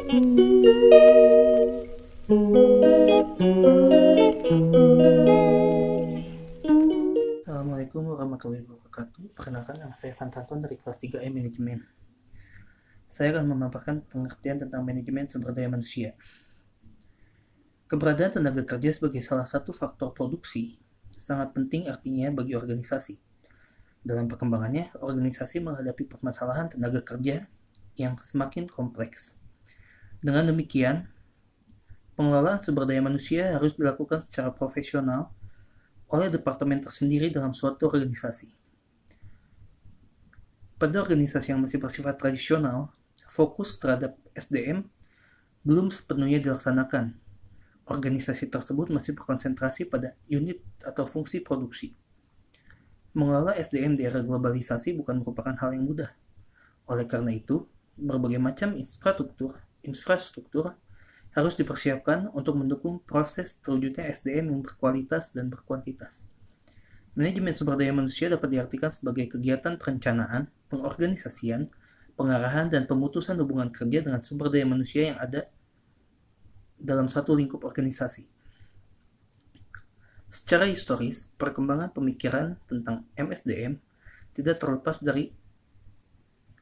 Assalamualaikum warahmatullahi wabarakatuh. Perkenalkan, nama saya Fantanton dari kelas 3E Manajemen. Saya akan memaparkan pengertian tentang manajemen sumber daya manusia. Keberadaan tenaga kerja sebagai salah satu faktor produksi sangat penting artinya bagi organisasi. Dalam perkembangannya, organisasi menghadapi permasalahan tenaga kerja yang semakin kompleks. Dengan demikian, pengelolaan sumber daya manusia harus dilakukan secara profesional oleh departemen tersendiri dalam suatu organisasi. Pada organisasi yang masih bersifat tradisional, fokus terhadap SDM belum sepenuhnya dilaksanakan. Organisasi tersebut masih berkonsentrasi pada unit atau fungsi produksi. Mengelola SDM di era globalisasi bukan merupakan hal yang mudah. Oleh karena itu, berbagai macam infrastruktur harus dipersiapkan untuk mendukung proses terwujudnya SDM yang berkualitas dan berkuantitas. Manajemen sumber daya manusia dapat diartikan sebagai kegiatan perencanaan, pengorganisasian, pengarahan, dan pemutusan hubungan kerja dengan sumber daya manusia yang ada dalam satu lingkup organisasi. Secara historis, perkembangan pemikiran tentang MSDM tidak terlepas dari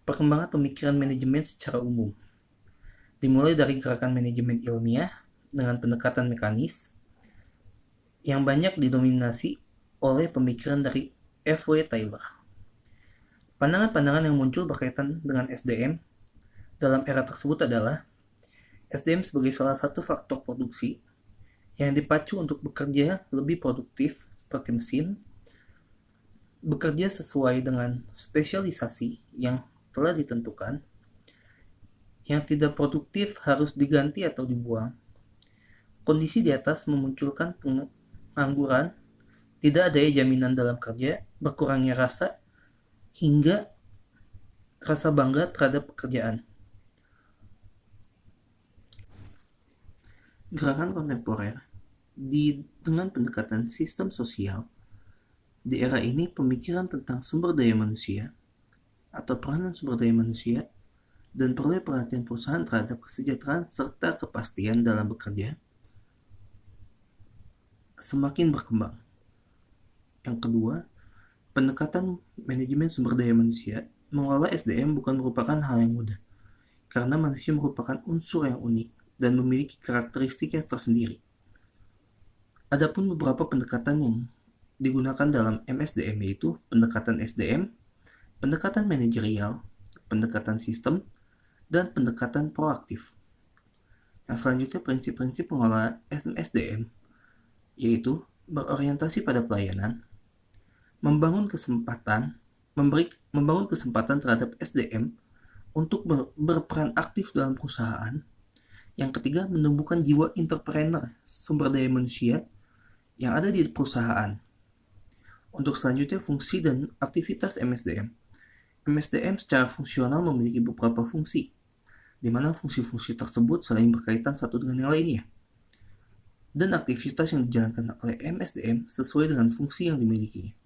perkembangan pemikiran manajemen secara umum. Dimulai dari gerakan manajemen ilmiah dengan pendekatan mekanis yang banyak didominasi oleh pemikiran dari F.W. Taylor. Pandangan-pandangan yang muncul berkaitan dengan SDM dalam era tersebut adalah SDM sebagai salah satu faktor produksi yang dipacu untuk bekerja lebih produktif seperti mesin, bekerja sesuai dengan spesialisasi yang telah ditentukan, yang tidak produktif harus diganti atau dibuang. Kondisi di atas memunculkan pengangguran, tidak adanya jaminan dalam kerja, berkurangnya rasa, hingga rasa bangga terhadap pekerjaan. Gerakan kontemporer dengan pendekatan sistem sosial, di era ini pemikiran tentang sumber daya manusia atau peranan sumber daya manusia dan peroleh perhatian perusahaan terhadap kesejahteraan serta kepastian dalam bekerja semakin berkembang. Yang kedua, pendekatan manajemen sumber daya manusia mengelola SDM bukan merupakan hal yang mudah, karena manusia merupakan unsur yang unik dan memiliki karakteristik yang tersendiri. Adapun beberapa pendekatan yang digunakan dalam MSDM yaitu pendekatan SDM, pendekatan manajerial, pendekatan sistem, dan pendekatan proaktif. Yang selanjutnya prinsip-prinsip pengelolaan MSDM yaitu berorientasi pada pelayanan, membangun kesempatan terhadap SDM untuk berperan aktif dalam perusahaan. Yang ketiga, menumbuhkan jiwa entrepreneur sumber daya manusia yang ada di perusahaan. Untuk selanjutnya, fungsi dan aktivitas MSDM. MSDM secara fungsional memiliki beberapa fungsi, di mana fungsi-fungsi tersebut saling berkaitan satu dengan yang lainnya. Dan aktivitas yang dijalankan oleh MSDM sesuai dengan fungsi yang dimiliki.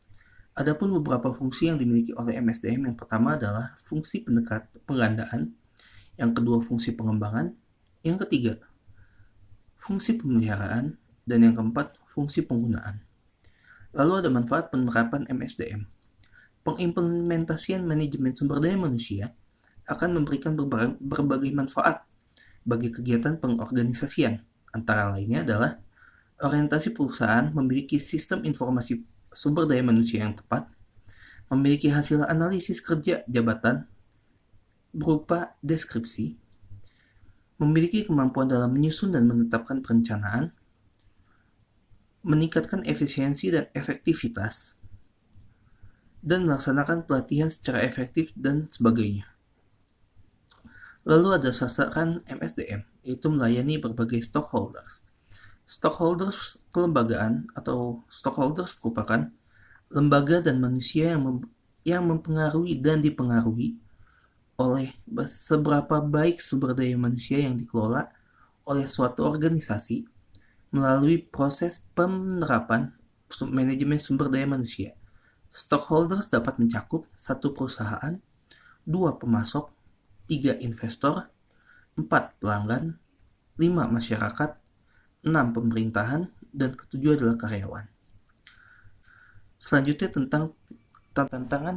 Adapun beberapa fungsi yang dimiliki oleh MSDM, yang pertama adalah fungsi penggandaan, yang kedua fungsi pengembangan, yang ketiga fungsi pemeliharaan, dan yang keempat fungsi penggunaan. Lalu ada manfaat penerapan MSDM. Pengimplementasian manajemen sumber daya manusia akan memberikan berbagai manfaat bagi kegiatan pengorganisasian. Antara lainnya adalah orientasi perusahaan memiliki sistem informasi sumber daya manusia yang tepat, memiliki hasil analisis kerja jabatan berupa deskripsi, memiliki kemampuan dalam menyusun dan menetapkan perencanaan, meningkatkan efisiensi dan efektivitas, dan melaksanakan pelatihan secara efektif dan sebagainya. Lalu ada sasaran MSDM, yaitu melayani berbagai stakeholders. Stakeholders kelembagaan atau stakeholders merupakan lembaga dan manusia yang mempengaruhi dan dipengaruhi oleh seberapa baik sumber daya manusia yang dikelola oleh suatu organisasi melalui proses penerapan manajemen sumber daya manusia. Stakeholders dapat mencakup 1 perusahaan, 2 pemasok, 3 investor, 4. Pelanggan, 5. Masyarakat, 6. Pemerintahan, dan ketujuh adalah karyawan. Selanjutnya tentang tantangan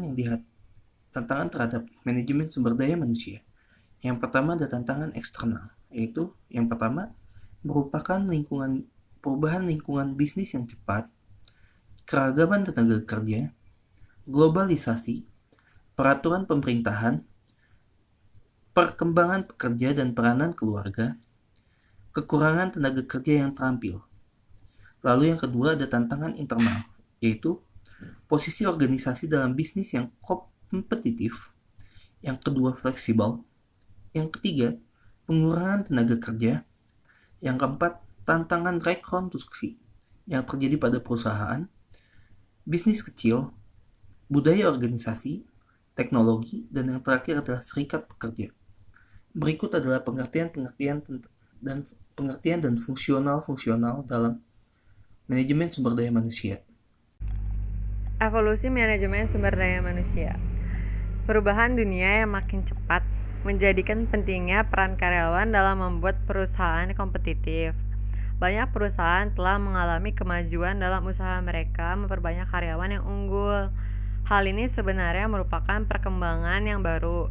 terhadap manajemen sumber daya manusia. Yang pertama ada tantangan eksternal, yaitu yang pertama merupakan perubahan lingkungan bisnis yang cepat, keragaman tenaga kerja, globalisasi, peraturan pemerintahan, perkembangan pekerja dan peranan keluarga, kekurangan tenaga kerja yang terampil. Lalu yang kedua ada tantangan internal, yaitu posisi organisasi dalam bisnis yang kompetitif. Yang kedua fleksibel. Yang ketiga pengurangan tenaga kerja. Yang keempat tantangan rekonstruksi yang terjadi pada perusahaan, bisnis kecil, budaya organisasi, teknologi, dan yang terakhir adalah serikat pekerja. Berikut adalah pengertian dan fungsional dalam manajemen sumber daya manusia. Evolusi manajemen sumber daya manusia. Perubahan dunia yang makin cepat menjadikan pentingnya peran karyawan dalam membuat perusahaan kompetitif. Banyak perusahaan telah mengalami kemajuan dalam usaha mereka memperbanyak karyawan yang unggul. Hal ini sebenarnya merupakan perkembangan yang baru.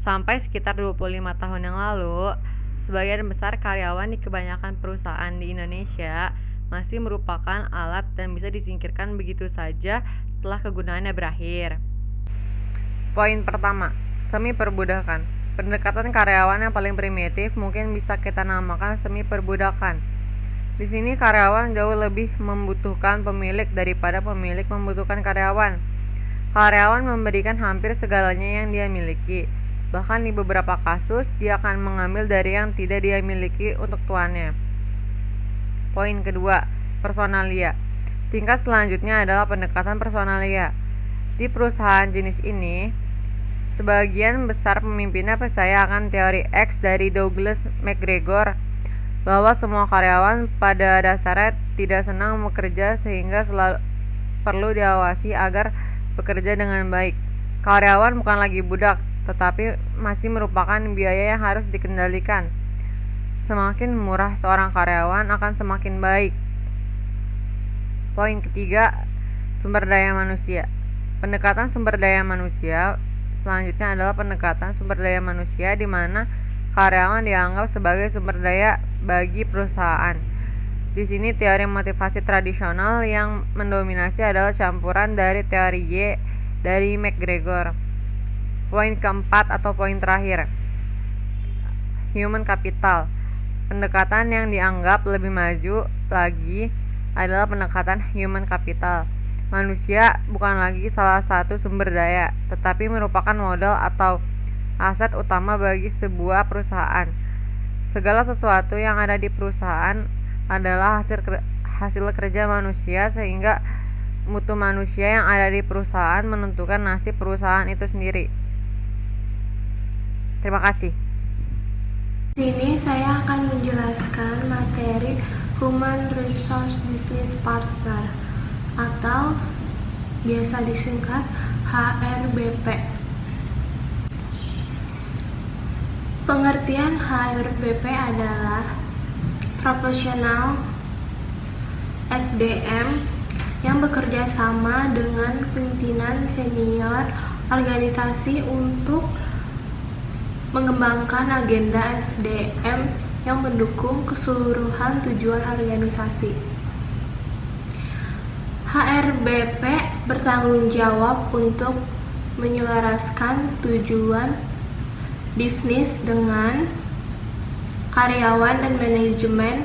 Sampai sekitar 25 tahun yang lalu, sebagian besar karyawan di kebanyakan perusahaan di Indonesia masih merupakan alat dan bisa disingkirkan begitu saja setelah kegunaannya berakhir. Poin pertama, semi perbudakan. Pendekatan karyawan yang paling primitif mungkin bisa kita namakan semi perbudakan. Di sini karyawan jauh lebih membutuhkan pemilik daripada pemilik membutuhkan karyawan. Karyawan memberikan hampir segalanya yang dia miliki. Bahkan di beberapa kasus, dia akan mengambil dari yang tidak dia miliki untuk tuannya. Poin kedua, personalia. Tingkat selanjutnya adalah pendekatan personalia. Di perusahaan jenis ini, sebagian besar pemimpinnya percaya akan teori X dari Douglas MacGregor, bahwa semua karyawan pada dasarnya tidak senang bekerja sehingga selalu perlu diawasi agar bekerja dengan baik. Karyawan bukan lagi budak, tetapi masih merupakan biaya yang harus dikendalikan. Semakin murah seorang karyawan akan semakin baik. Poin ketiga, sumber daya manusia. Pendekatan sumber daya manusia selanjutnya adalah pendekatan sumber daya manusia di mana karyawan dianggap sebagai sumber daya bagi perusahaan. Di sini teori motivasi tradisional yang mendominasi adalah campuran dari teori Y dari MacGregor. Poin keempat atau poin terakhir, human capital. Pendekatan yang dianggap lebih maju lagi adalah pendekatan human capital. Manusia bukan lagi salah satu sumber daya, tetapi merupakan modal atau aset utama bagi sebuah perusahaan. Segala sesuatu yang ada di perusahaan adalah hasil kerja manusia, sehingga mutu manusia yang ada di perusahaan menentukan nasib perusahaan itu sendiri. Terima kasih. Di sini saya akan menjelaskan materi Human Resource Business Partner atau biasa disingkat HRBP. Pengertian HRBP adalah profesional SDM yang bekerja sama dengan pimpinan senior organisasi untuk mengembangkan agenda SDM yang mendukung keseluruhan tujuan organisasi. HRBP bertanggung jawab untuk menyelaraskan tujuan bisnis dengan karyawan dan manajemen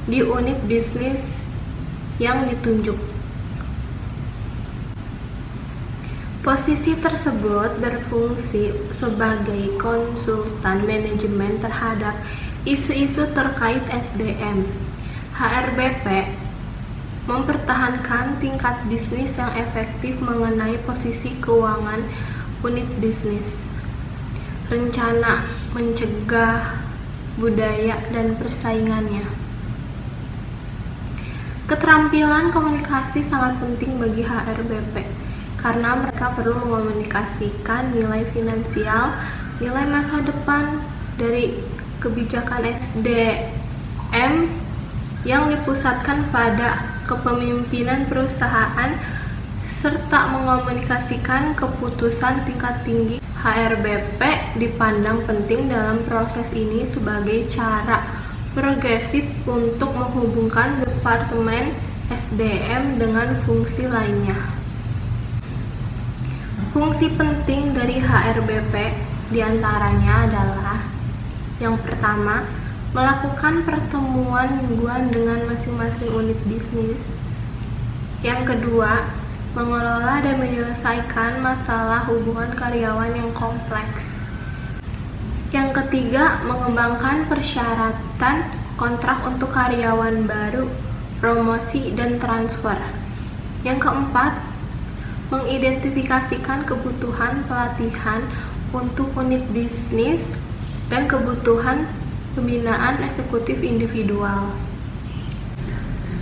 di unit bisnis yang ditunjuk. Posisi tersebut berfungsi sebagai konsultan manajemen terhadap isu-isu terkait SDM. HRBP mempertahankan tingkat bisnis yang efektif mengenai posisi keuangan unit bisnis, rencana, mencegah budaya dan persaingannya. Keterampilan komunikasi sangat penting bagi HRBP karena mereka perlu mengomunikasikan nilai finansial, nilai masa depan dari kebijakan SDM yang dipusatkan pada kepemimpinan perusahaan serta mengomunikasikan keputusan tingkat tinggi. HRBP dipandang penting dalam proses ini sebagai cara progresif untuk menghubungkan Departemen SDM dengan fungsi lainnya. Fungsi penting dari HRBP diantaranya adalah: yang pertama, melakukan pertemuan mingguan dengan masing-masing unit bisnis. Yang kedua, mengelola dan menyelesaikan masalah hubungan karyawan yang kompleks. Yang ketiga, mengembangkan persyaratan kontrak untuk karyawan baru, promosi, dan transfer. Yang keempat, mengidentifikasikan kebutuhan pelatihan untuk unit bisnis dan kebutuhan pembinaan eksekutif individual.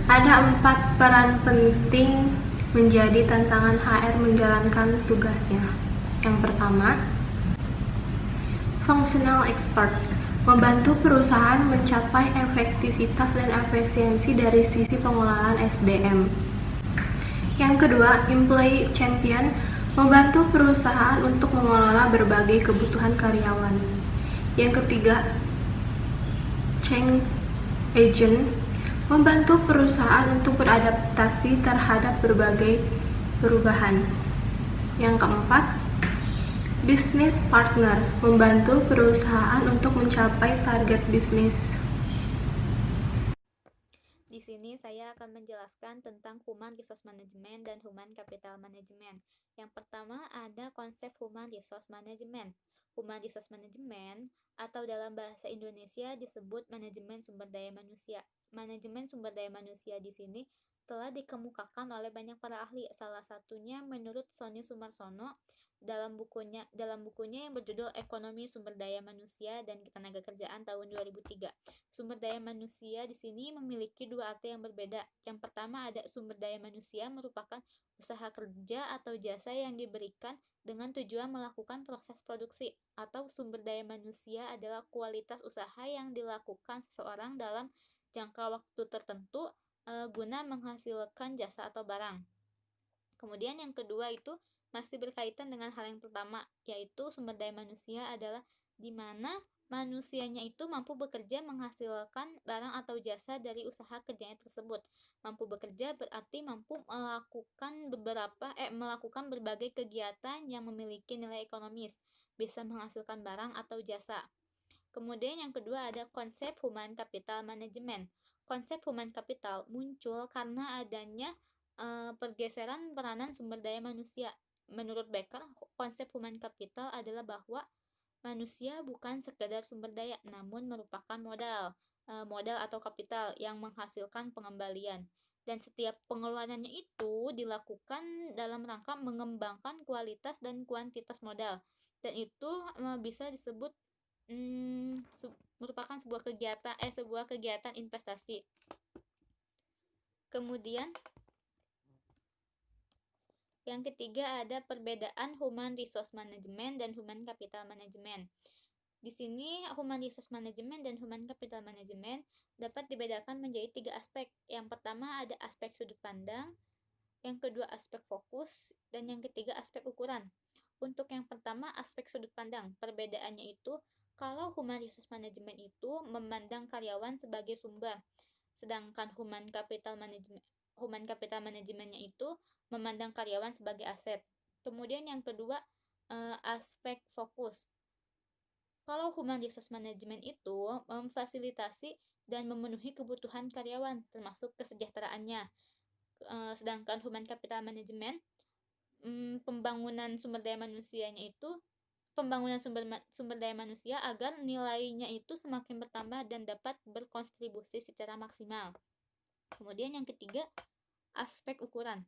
Ada 4 peran penting menjadi tantangan HR menjalankan tugasnya. Yang pertama, functional expert, membantu perusahaan mencapai efektivitas dan efisiensi dari sisi pengelolaan SDM. Yang kedua, employee champion, membantu perusahaan untuk mengelola berbagai kebutuhan karyawan. Yang ketiga, change agent, membantu perusahaan untuk beradaptasi terhadap berbagai perubahan. Yang keempat, business partner, membantu perusahaan untuk mencapai target bisnis. Di sini saya akan menjelaskan tentang Human Resource Management dan Human Capital Management. Yang pertama ada konsep Human Resource Management. Human Resource Management atau dalam bahasa Indonesia disebut manajemen sumber daya manusia. Manajemen sumber daya manusia di sini telah dikemukakan oleh banyak para ahli. Salah satunya menurut Sonny Sumarsono dalam bukunya yang berjudul Ekonomi Sumber Daya Manusia dan Ketenagakerjaan tahun 2003. Sumber daya manusia di sini memiliki 2 arti yang berbeda. Yang pertama ada sumber daya manusia merupakan usaha kerja atau jasa yang diberikan dengan tujuan melakukan proses produksi, atau sumber daya manusia adalah kualitas usaha yang dilakukan seseorang dalam jangka waktu tertentu guna menghasilkan jasa atau barang. Kemudian yang kedua itu masih berkaitan dengan hal yang pertama, yaitu sumber daya manusia adalah di mana manusianya itu mampu bekerja menghasilkan barang atau jasa dari usaha kerjanya tersebut. Mampu bekerja berarti mampu melakukan berbagai kegiatan yang memiliki nilai ekonomis, bisa menghasilkan barang atau jasa. Kemudian yang kedua ada konsep Human Capital Management. Konsep Human Capital muncul karena adanya pergeseran peranan sumber daya manusia. Menurut Becker, konsep Human Capital adalah bahwa manusia bukan sekedar sumber daya, namun merupakan modal atau kapital yang menghasilkan pengembalian. Dan setiap pengeluarannya itu dilakukan dalam rangka mengembangkan kualitas dan kuantitas modal. Dan itu bisa disebut merupakan sebuah kegiatan investasi. Kemudian yang ketiga ada perbedaan Human Resource Management dan Human Capital Management. Di sini Human Resource Management dan Human Capital Management dapat dibedakan menjadi 3 aspek. Yang pertama ada aspek sudut pandang, yang kedua aspek fokus, dan yang ketiga aspek ukuran. Untuk yang pertama aspek sudut pandang, perbedaannya itu kalau Human Resource Management itu memandang karyawan sebagai sumber, sedangkan Human Capital Management-nya itu memandang karyawan sebagai aset. Kemudian yang kedua aspek fokus. Kalau Human Resource Management itu memfasilitasi dan memenuhi kebutuhan karyawan termasuk kesejahteraannya. Sedangkan Human Capital Management pembangunan sumber daya manusianya itu pembangunan sumber daya manusia agar nilainya itu semakin bertambah dan dapat berkontribusi secara maksimal. Kemudian yang ketiga aspek ukuran.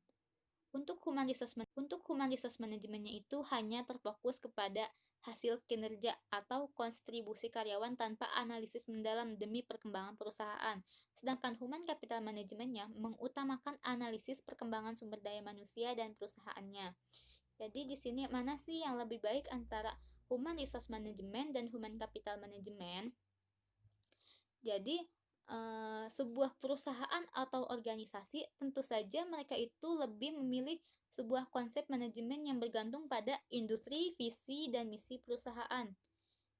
Untuk Human Resource Management-nya itu hanya terfokus kepada hasil kinerja atau kontribusi karyawan tanpa analisis mendalam demi perkembangan perusahaan. Sedangkan Human Capital Management-nya mengutamakan analisis perkembangan sumber daya manusia dan perusahaannya. Jadi di sini mana sih yang lebih baik antara Human Resource Management dan Human Capital Management? Jadi, sebuah perusahaan atau organisasi tentu saja mereka itu lebih memilih sebuah konsep manajemen yang bergantung pada industri, visi, dan misi perusahaan.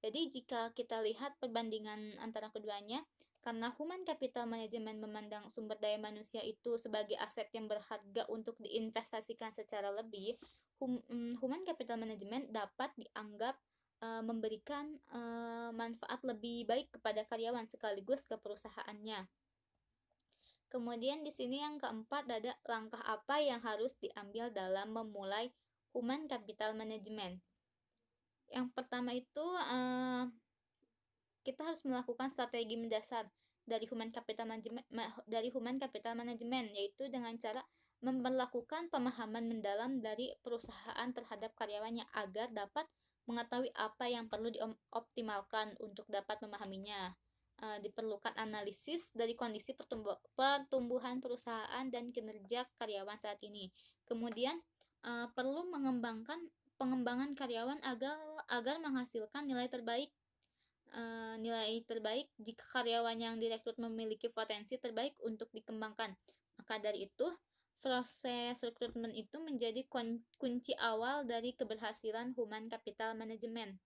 Jadi jika kita lihat perbandingan antara keduanya, karena human capital management memandang sumber daya manusia itu sebagai aset yang berharga untuk diinvestasikan secara lebih, human capital management dapat dianggap memberikan manfaat lebih baik kepada karyawan sekaligus ke perusahaannya. Kemudian di sini yang keempat ada langkah apa yang harus diambil dalam memulai human capital management. Yang pertama itu kita harus melakukan strategi mendasar dari human capital management yaitu dengan cara memperlakukan pemahaman mendalam dari perusahaan terhadap karyawannya agar dapat mengetahui apa yang perlu dioptimalkan untuk dapat memahaminya. Diperlukan analisis dari kondisi pertumbuhan perusahaan dan kinerja karyawan saat ini. Kemudian perlu pengembangan karyawan agar menghasilkan nilai terbaik jika karyawan yang direkrut memiliki potensi terbaik untuk dikembangkan. Maka dari itu, proses rekrutmen itu menjadi kunci awal dari keberhasilan human capital management.